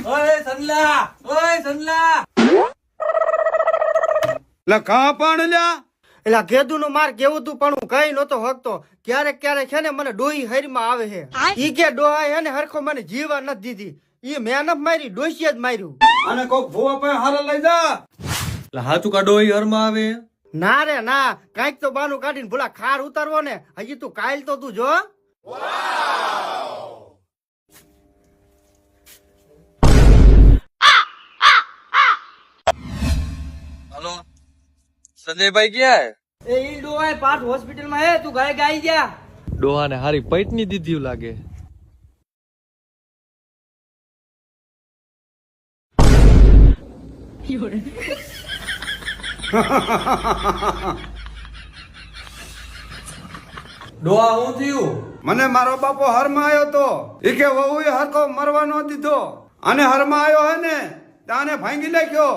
ઓય સંલા લા કા પણ લ્યા એટલે ગેદુ નું માર કેવું તું પણ હું કઈ નતો હકતો. ક્યારેક ક્યારેક છે ને મને ડોહી હરીમાં આવે છે. ઈ કે ડોહા હે ને હરખો મને જીવા નથી દીધી. ઈ મહેનત મારી ડોશીએ જ માર્યું. અને કોક ભૂવા પાસે હારા લઈ જા. લા હાચું કા ડોહી હરમાં આવે ના રે ના, કાંઈક તો બાનું કાઢીને ભૂલા ખાર ઉતારવો ને. હજી તું કાલ તો તું જો. हेलो संजय भाई क्या है એ ઈ ડોહા પાઠ હોસ્પિટલ માં હે, તું ગાય ગાઈ જા. ડોહા ને હારી પૈટની દીધી લાગે. ડોહા હું થયું મને મારો બાપો હરમાં આવ્યો તો ઈ કે વહુ હરખો મરવા ન દીધો અને હરમાં આવ્યો હે ને તાને ભાંગી નાખ્યો.